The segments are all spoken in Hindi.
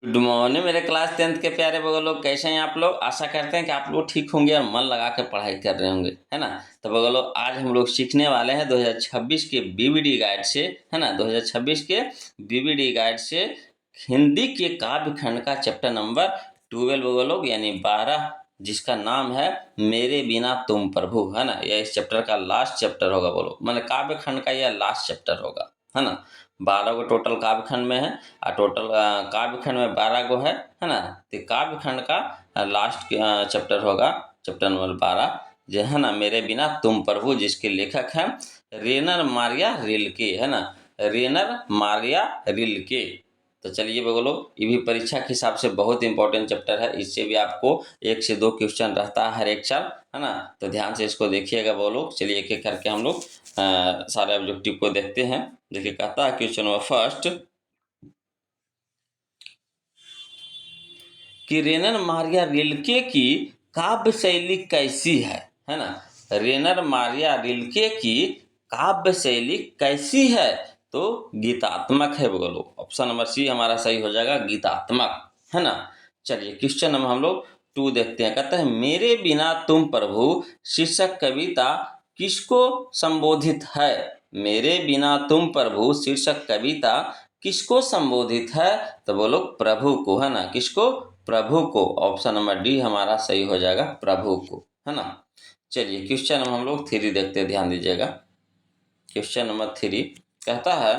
गुड मॉर्निंग मेरे क्लास 10th के प्यारे बगल लोग, कैसे हैं आप लोग। आशा करते हैं कि आप लोग ठीक होंगे और मन लगा कर पढ़ाई कर रहे होंगे, है ना। तो बगल लोग, आज हम लोग सीखने वाले हैं 2026 के बीवीडी गाइड से, है ना। 2026 के बीवीडी गाइड से हिंदी के काव्य खंड का चैप्टर नंबर 12 बगल लोग, यानी 12, जिसका नाम है मेरे बिना तुम प्रभु, है ना। यह इस चैप्टर का लास्ट चैप्टर होगा बोलो, मतलब काव्य खंड का यह लास्ट चैप्टर होगा, है ना। 12 को टोटल काव्य खंड में है और टोटल काव्य खंड में 12 को है ना। तो काव्य खंड का लास्ट चैप्टर होगा, चैप्टर नंबर 12, जो है ना मेरे बिना तुम प्रभु, जिसके लेखक हैं रेनर मारिया रिल्के, है ना। रेनर मारिया रिल्के। तो चलिए बोलो, ये भी परीक्षा के हिसाब से बहुत इंपॉर्टेंट चैप्टर है। इससे भी आपको 1 से 2 क्वेश्चन रहता है हर एक साल, है ना। तो ध्यान से इसको देखिएगा बोलो। चलिए एक एक करके हम लोग सारे ऑब्जेक्टिव को देखते हैं। देखिए, कहता है क्वेश्चन नंबर फर्स्ट कि रेनर मारिया रिल्के की काव्य शैली कैसी है ना। रेनर मारिया रिल्के की काव्य शैली कैसी है, तो गीतात्मक है बोलो। ऑप्शन नंबर सी हमारा सही हो जाएगा, गीतात्मक, है ना। चलिए क्वेश्चन नंबर हम लोग 2 देखते हैं। कहता है मेरे बिना तुम प्रभु शीर्षक कविता किसको संबोधित है। मेरे बिना तुम प्रभु शीर्षक कविता किसको संबोधित है, तो बोलो प्रभु को, है ना। किसको, प्रभु को। ऑप्शन नंबर डी हमारा सही हो जाएगा, प्रभु को, है ना। चलिए क्वेश्चन नंबर हम लोग 3 देखते हैं, ध्यान दीजिएगा। क्वेश्चन नंबर 3 कहता है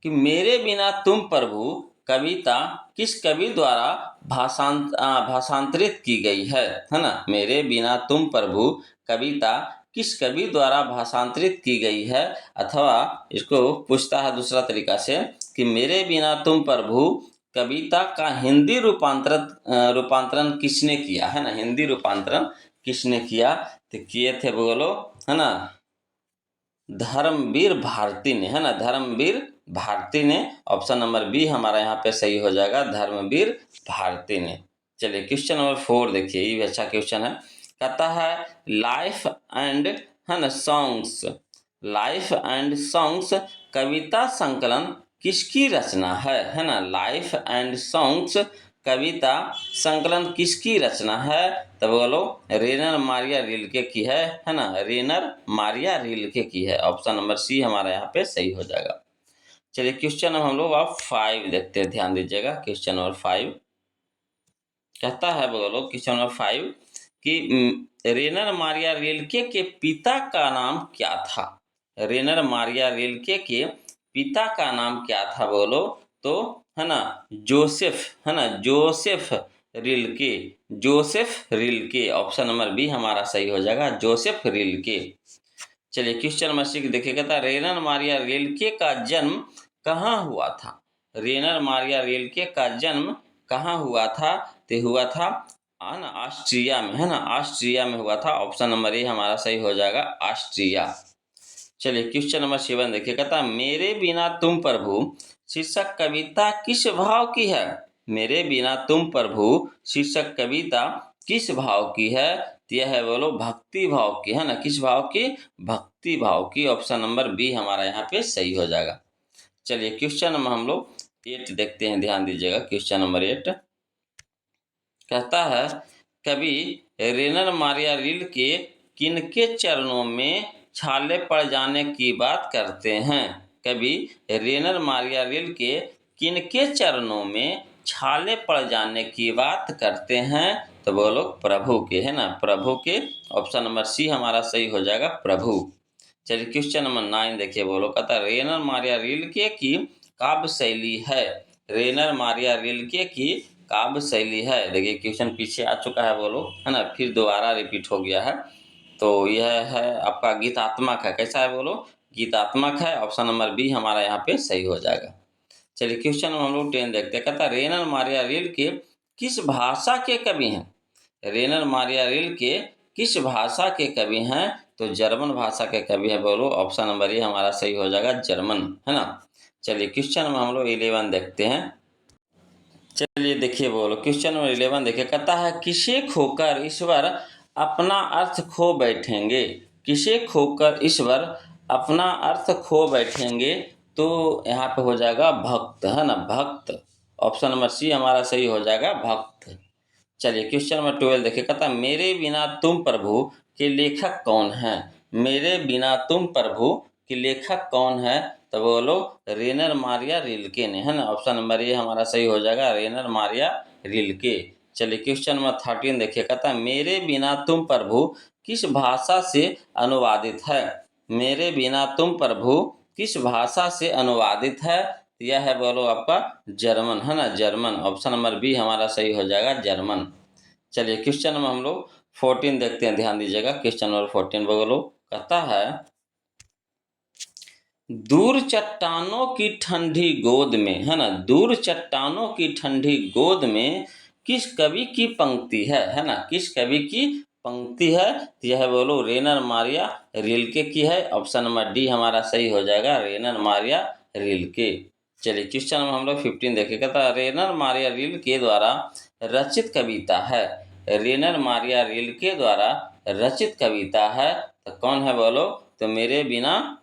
कि मेरे बिना तुम प्रभु कविता किस कवि द्वारा भाषांतरित की गई है ना। मेरे बिना तुम प्रभु कविता किस कवि द्वारा भाषांतरित की गई है, अथवा इसको पूछता है दूसरा तरीका से कि मेरे बिना तुम प्रभु कविता का हिंदी रूपांतरण किसने किया, है ना। हिंदी रूपांतरण किसने किया, तो किए थे बोलो, है ना, धर्मवीर भारती ने, है ना। धर्मवीर भारती ने। ऑप्शन नंबर बी हमारा यहाँ पे सही हो जाएगा, धर्मवीर भारती ने। चलिए क्वेश्चन नंबर 4 देखिए, ये भी अच्छा क्वेश्चन है। कहता है लाइफ एंड, है ना, सॉन्ग्स, लाइफ एंड सॉन्ग्स कविता संकलन किसकी रचना है ना। लाइफ एंड सॉन्ग्स कविता संकलन किसकी रचना है, तो बोलो रेनर मारिया रिल्के की है ना। रेनर मारिया रिल्के की है। ऑप्शन नंबर सी हमारा यहाँ पे सही हो जाएगा। चलिए क्वेश्चन नंबर हम लोग अब 5 देखते हैं, ध्यान दीजिएगा। क्वेश्चन नंबर 5 कहता है बोलो, क्वेश्चन नंबर 5 कि रेनर मारिया रिल्के के पिता का नाम क्या था। रेनर मारिया रिल्के के पिता का नाम क्या था बोलो, तो है ना जोसेफ, है ना, Joseph Rilke, Joseph Rilke. Option number B हमारा सही हो जाएगा, जोसेफ रिल्के। चलिए क्वेश्चन नंबर 6 देखिएगा था, रेनर मारिया रिल्के का जन्म कहाँ हुआ था। रेनर मारिया रिल्के का जन्म कहाँ हुआ था, तो हुआ था ना ऑस्ट्रिया में, है ना। ऑस्ट्रिया में हुआ था। ऑप्शन नंबर ए हमारा सही हो जाएगा, ऑस्ट्रिया। चलिए क्वेश्चन नंबर 7 देखिए, कहता मेरे बिना तुम प्रभु शीर्षक कविता किस भाव की है। मेरे बिना तुम प्रभु शीर्षक कविता किस भाव की है, तो यह है बोलो भक्ति भाव की, है ना। किस भाव की, भक्ति भाव की। ऑप्शन नंबर बी हमारा यहाँ पे सही हो जाएगा। चलिए क्वेश्चन नंबर हम लोग 8 देखते हैं, ध्यान दीजिएगा। क्वेश्चन नंबर 8 कहता है कवि रेनर मारिया रिल्के किनके चरणों में छाले पड़ जाने की बात करते हैं। कवि रेनर मारिया रिल्के किनके चरणों में छाले पड़ जाने की बात करते हैं, तो बोलो प्रभु के, है ना, प्रभु के। ऑप्शन नंबर सी हमारा सही हो जाएगा, प्रभु। चलिए क्वेश्चन नंबर 9 देखिए बोलो, कहता रेनर मारिया रिल्के की काव्य शैली है। रेनर मारिया रिल्के की काव्य शैली है। देखिए क्वेश्चन पीछे आ चुका है बोलो, है ना, फिर दोबारा रिपीट हो गया है। तो यह है आपका गीतात्मक है। कैसा है बोलो, गीतात्मक है। ऑप्शन नंबर बी हमारा यहाँ पे सही हो जाएगा। चलिए क्वेश्चन हम लोग 10 देखते हैं। कहता रेनर मारिया रिल्के किस भाषा के कवि हैं। रेनर मारिया रिल्के किस भाषा के कवि हैं, तो जर्मन भाषा के कवि है बोलो। ऑप्शन नंबर ए हमारा सही हो जाएगा, जर्मन, है ना। चलिए क्वेश्चन में हम लोग 11 देखते हैं। चलिए देखिए बोलो, क्वेश्चन नंबर 11 देखिए, कहता है किसे खोकर ईश्वर अपना अर्थ खो बैठेंगे। किसे खोकर ईश्वर अपना अर्थ खो बैठेंगे, तो यहाँ पे हो जाएगा भक्त, है ना, भक्त। ऑप्शन नंबर सी हमारा सही हो जाएगा भक्त। चलिए क्वेश्चन नंबर 12 देखिए, कहता है मेरे बिना तुम प्रभु के लेखक कौन है। मेरे बिना तुम प्रभु के लेखक कौन है, तो बोलो रेनर मारिया रिल्के ने, है ना। ऑप्शन नंबर ए हमारा सही हो जाएगा रेनर मारिया रिल्के। चलिए क्वेश्चन नंबर 13 देखिए, कहता है मेरे बिना तुम प्रभु किस भाषा से अनुवादित है। मेरे बिना तुम प्रभु किस भाषा से अनुवादित है, यह है बोलो आपका जर्मन, है ना, जर्मन। ऑप्शन नंबर बी हमारा सही हो जाएगा जर्मन। चलिए क्वेश्चन नंबर हम लोग 14 देखते हैं, ध्यान दीजिएगा। क्वेश्चन नंबर 14 बोलो, कहता है दूर चट्टानों की ठंडी गोद में, है ना, दूर चट्टानों की ठंडी गोद में किस कवि की पंक्ति है ना, किस कवि की पंक्ति है, यह बोलो रेनर मारिया रिल्के की है। ऑप्शन नंबर डी हमारा सही हो जाएगा रेनर मारिया रिल्के। चलिए क्वेश्चन नंबर हम लोग 15 देखेगा, था रेनर मारिया रिल्के द्वारा रचित कविता है। रेनर मारिया रिल्के द्वारा रचित कविता है, तो कौन है बोलो, तो मेरे बिना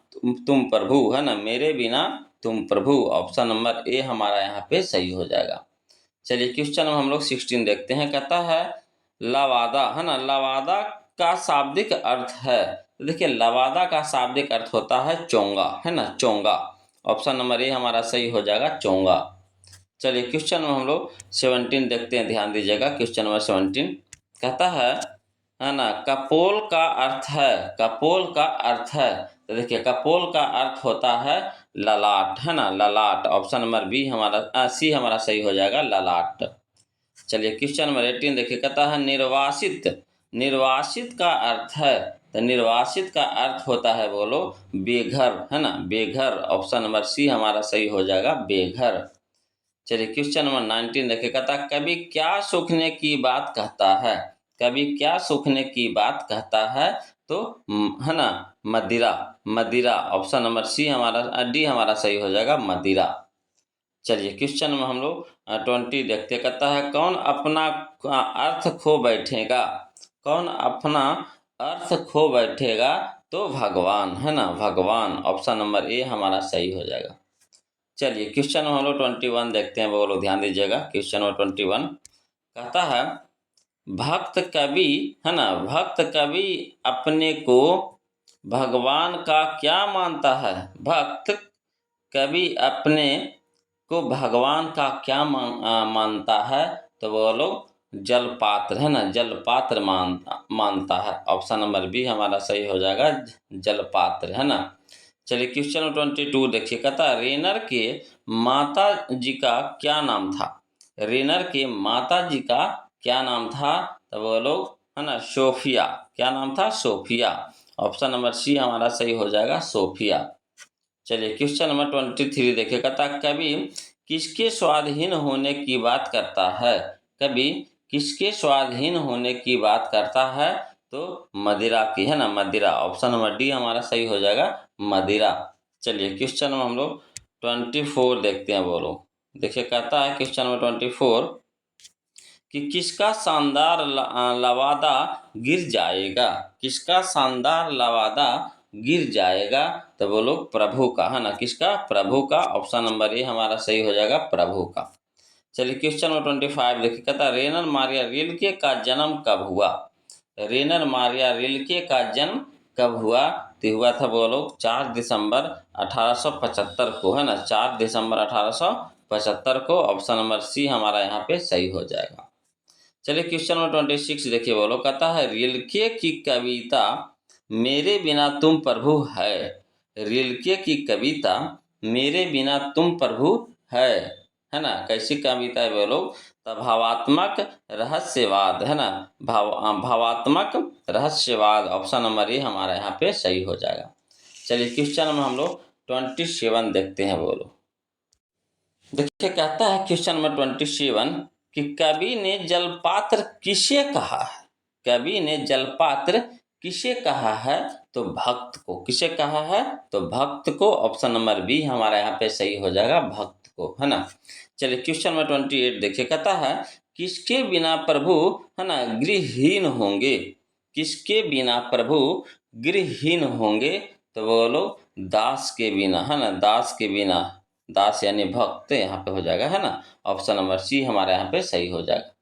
तुम प्रभु, है ना, मेरे बिना तुम प्रभु। ऑप्शन नंबर ए हमारा यहाँ पे सही हो जाएगा। चलिए क्वेश्चन नंबर हम लोग 16 देखते हैं, कहता है लवादा, है ना, लवादा का शाब्दिक अर्थ है। तो देखिए लवादा का शाब्दिक अर्थ होता है चोंगा, है ना, चोंगा। ऑप्शन नंबर ए हमारा सही हो जाएगा चोंगा। चलिए क्वेश्चन नंबर हम लोग 17 देखते हैं, ध्यान दीजिएगा। क्वेश्चन नंबर 17 कहता है ना, कपोल का अर्थ है, कपोल का अर्थ है। तो देखिए कपोल का अर्थ होता है ललाट, है ना, ललाट। ऑप्शन नंबर बी हमारा सी हमारा सही हो जाएगा ललाट। चलिए क्वेश्चन नंबर 18 देखिए, कहता है निर्वासित, निर्वासित का अर्थ है। तो निर्वासित का अर्थ होता है बोलो बेघर, है ना, बेघर। ऑप्शन नंबर सी हमारा सही हो जाएगा बेघर। चलिए क्वेश्चन नंबर 19 देखिए, कहता है कभी क्या सूखने की बात कहता है। कभी क्या सूखने की बात कहता है, तो है ना मदिरा, मदिरा। ऑप्शन नंबर सी हमारा डी हमारा सही हो जाएगा मदिरा। चलिए क्वेश्चन में हम लोग 20 देखते, कहता है कौन अपना अर्थ खो बैठेगा। कौन अपना अर्थ खो बैठेगा, तो भगवान, है ना, भगवान। ऑप्शन नंबर ए हमारा सही हो जाएगा। चलिए क्वेश्चन हम लोग 21 देखते हैं, वो लोग ध्यान दीजिएगा। क्वेश्चन नंबर 21 कहता है भक्त कवि, है ना, भक्त कवि अपने को भगवान का क्या मानता है। भक्त कवि अपने को भगवान का क्या मानता है, तो वो लोग जलपात्र, है ना, जलपात्र मानता है। ऑप्शन नंबर बी हमारा सही हो जाएगा जलपात्र, है ना। चलिए क्वेश्चन नंबर 22 देखिए, कहता है रेनर के माता जी का क्या नाम था। रेनर के माता जी का क्या नाम था, तो वो लोग, है ना, सोफिया। क्या नाम था, सोफिया। ऑप्शन नंबर सी हमारा सही हो जाएगा सोफिया। चलिए क्वेश्चन नंबर 23 देखिए, कहता कवि किसके स्वाधीन होने की बात करता है। कवि किसके स्वाधीन होने की बात करता है, तो मदिरा की, है ना, मदिरा। ऑप्शन नंबर डी हमारा सही हो जाएगा मदिरा। चलिए क्वेश्चन नंबर हम लोग 24 देखते हैं, बोलो देखिए, कहता है क्वेश्चन नंबर 24 कि किसका शानदार लवादा गिर जाएगा। किसका शानदार लवादा गिर जाएगा, तो बोलो प्रभु का, है ना, किसका, प्रभु का। ऑप्शन नंबर ए हमारा सही हो जाएगा प्रभु का। चलिए क्वेश्चन नंबर 25 देखिए, कहता रेनर मारिया रिल्के का जन्म कब हुआ। रेनर मारिया रिल्के का जन्म कब हुआ, तो हुआ था बोलो 4 दिसंबर 1875 को, है ना, 4 दिसंबर 1875 को। ऑप्शन नंबर सी हमारा यहाँ पे सही हो जाएगा। चलिए क्वेश्चन नंबर 26 देखिए, बोलो कहता है रिल्के की कविता मेरे बिना तुम प्रभु है। रिल्के की कविता मेरे बिना तुम प्रभु है ना, कैसी कविता है बोलो, तो भावात्मक रहस्यवाद, है ना, भावात्मक रहस्यवाद। ऑप्शन नंबर ए हमारा यहाँ पे सही हो जाएगा। चलिए क्वेश्चन में हम लोग 27 देखते हैं, बोलो देखिए, कहता है क्वेश्चन नंबर 27 कि कवि ने जलपात्र किसे कहा है। कवि ने जलपात्र किसे कहा है, तो भक्त को। किसे कहा है, तो भक्त को। ऑप्शन नंबर बी हमारा यहाँ पे सही हो जाएगा भक्त को, है ना। चलिए क्वेश्चन नंबर 28 देखिए, कहता है किसके बिना प्रभु, है ना, गृहहीन होंगे। किसके बिना प्रभु गृहहीन होंगे, तो बोलो दास के बिना, है ना, दास के बिना। दास यानी भक्त यहाँ पे हो जाएगा, है ना। ऑप्शन नंबर सी हमारा यहाँ पे सही हो जाएगा।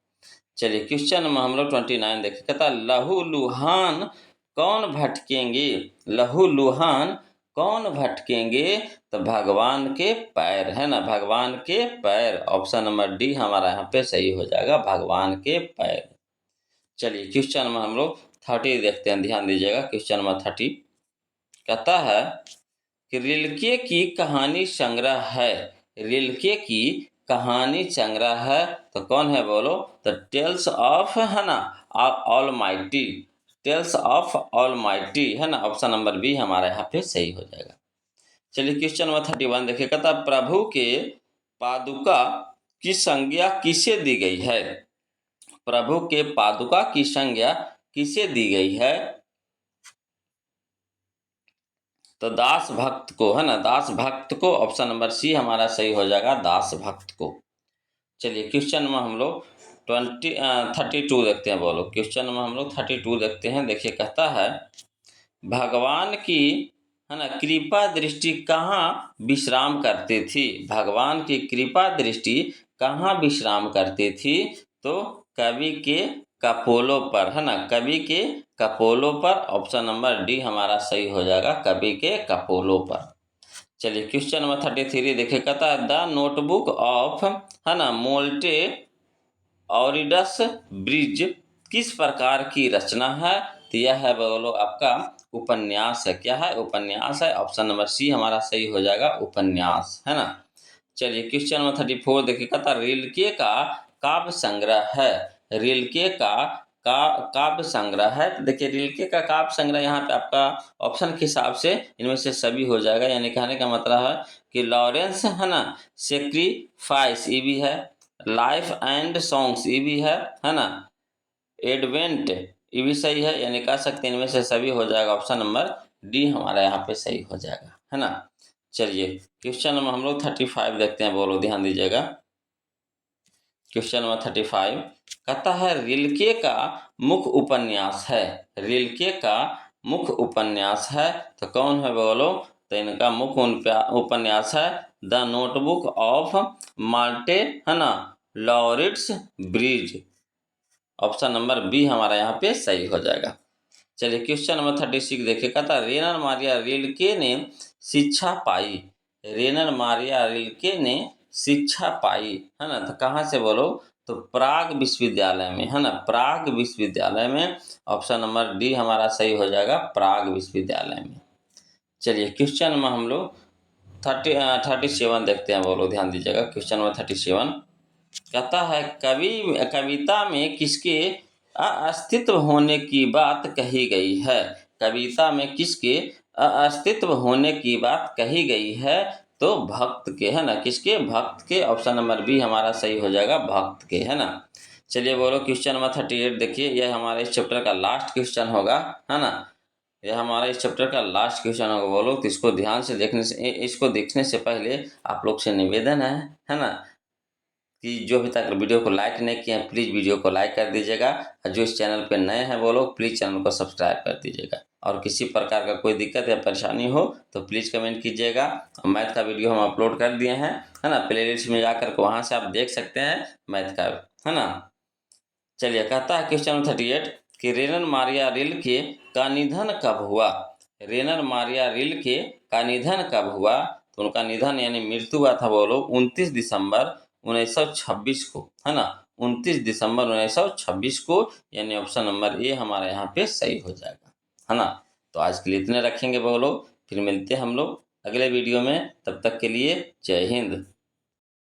चलिए क्वेश्चन नंबर हम लोग 29 देखें। कहता लहू लुहान कौन भटकेंगे, लहू लुहान कौन भटकेंगे, तो भगवान के पैर, है ना, भगवान के पैर। ऑप्शन नंबर डी हमारा यहाँ पे सही हो जाएगा, भगवान के पैर। चलिए क्वेश्चन नंबर हम लोग 30 देखते हैं, ध्यान दीजिएगा। क्वेश्चन नंबर 30 कहता है कि रिल्के की कहानी संग्रह है, रिल्के की कहानी संग्रह है, तो कौन है बोलो, तो टेल्स ऑफ, है ना, ऑलमाइटी, टेल्स ऑफ ऑलमाइटी, है ना। ऑप्शन नंबर बी हमारा यहाँ पे सही हो जाएगा। चलिए क्वेश्चन नंबर 31 देखिए। कहता प्रभु के पादुका की संज्ञा किसे दी गई है, प्रभु के पादुका की संज्ञा किसे दी गई है, तो दास भक्त को, है ना, दास भक्त को। ऑप्शन नंबर सी हमारा सही हो जाएगा, दास भक्त को। चलिए क्वेश्चन में हम लोग 32 देखते हैं, बोलो। क्वेश्चन में हम लोग 32 देखते हैं। देखिए कहता है भगवान की, है ना, कृपा दृष्टि कहाँ विश्राम करती थी, भगवान की कृपा दृष्टि कहाँ विश्राम करती थी, तो कवि के कपोलों पर, है ना, कवि के कपोलों पर। ऑप्शन नंबर डी हमारा सही हो जाएगा, कवि के कपोलों पर। चलिए क्वेश्चन नंबर 33 देखिए। कहता है द नोटबुक ऑफ, है ना, मोल्टे ऑरिडस ब्रिज किस प्रकार की रचना है, तो यह है बोलो आपका उपन्यास है। क्या है, उपन्यास है। ऑप्शन नंबर सी हमारा सही हो जाएगा, उपन्यास, है ना। चलिए क्वेश्चन नंबर 34 देखिए। कहता रिल्के का काव्य संग्रह है, रिल्के का काव्य संग्रह है। तो देखिए रिल्के का काव्य संग्रह यहाँ पे आपका ऑप्शन के हिसाब से इनमें से सभी हो जाएगा, यानी कहने का मतलब है कि लॉरेंस, है ना, सेक्रीफाइस ये भी है, लाइफ एंड सॉन्ग्स ये भी है ना, एडवेंट ये भी सही है, यानी कह सकते हैं इनमें से सभी हो जाएगा। ऑप्शन नंबर डी हमारा यहाँ पे सही हो जाएगा, है ना। चलिए क्वेश्चन नंबर हम लोग 35 देखते हैं, बोलो ध्यान दीजिएगा। क्वेश्चन नंबर 35 कहता है रिल्के का मुख्य उपन्यास है, रिल्के का मुख्य उपन्यास है, तो कौन है बोलो, तो इनका मुख्य उपन्यास है द नोटबुक ऑफ माल्टे, है ना, लॉरिट्स ब्रिज। ऑप्शन नंबर बी हमारा यहाँ पे सही हो जाएगा। चलिए क्वेश्चन नंबर 36 देखिए। कहता रेनर मारिया रिल्के ने शिक्षा पाई, रेनर मारिया रिल्के ने शिक्षा पाई, है ना, तो कहाँ से बोलो, तो प्राग विश्वविद्यालय में, है ना, प्राग विश्वविद्यालय में। ऑप्शन नंबर डी हमारा सही हो जाएगा, प्राग विश्वविद्यालय में। चलिए क्वेश्चन में हम लोग 37 देखते हैं, बोलो ध्यान दीजिएगा। क्वेश्चन नंबर 37 कहता है कविता में किसके अस्तित्व होने की बात कही गई है, कविता में किसके अस्तित्व होने की बात कही गई है, तो भक्त के, है ना, किसके, भक्त के। ऑप्शन नंबर बी हमारा सही हो जाएगा, भक्त के, है ना। चलिए बोलो क्वेश्चन नंबर 38 देखिए। यह हमारे इस चैप्टर का लास्ट क्वेश्चन होगा, है ना, यह हमारा इस चैप्टर का लास्ट क्वेश्चन होगा, बोलो। तो इसको ध्यान से देखने से, इसको देखने से पहले आप लोग से निवेदन है ना, कि जो अभी तक वीडियो को लाइक नहीं किए हैं प्लीज़ वीडियो को लाइक कर दीजिएगा, और जो इस चैनल पे नए हैं वो लोग प्लीज़ चैनल को सब्सक्राइब कर दीजिएगा। और किसी प्रकार का कोई दिक्कत या परेशानी हो तो प्लीज़ कमेंट कीजिएगा। और मैथ का वीडियो हम अपलोड कर दिए हैं, है ना, प्लेलिस्ट में जाकर के वहाँ से आप देख सकते हैं मैथ का, है ना। चलिए कहता है क्वेश्चन 38 कि रेनर मारिया रिल्के का निधन कब हुआ, रेनर मारिया रिल्के का निधन कब हुआ, तो उनका निधन यानी मृत्यु हुआ था बोलो 29 दिसंबर 1926 को, है ना, 29 दिसंबर 1926 को, यानी ऑप्शन नंबर ए हमारे यहाँ पे सही हो जाएगा, है ना। तो आज के लिए इतने रखेंगे बोलो, फिर मिलते हैं हम लोग अगले वीडियो में, तब तक के लिए जय हिंद।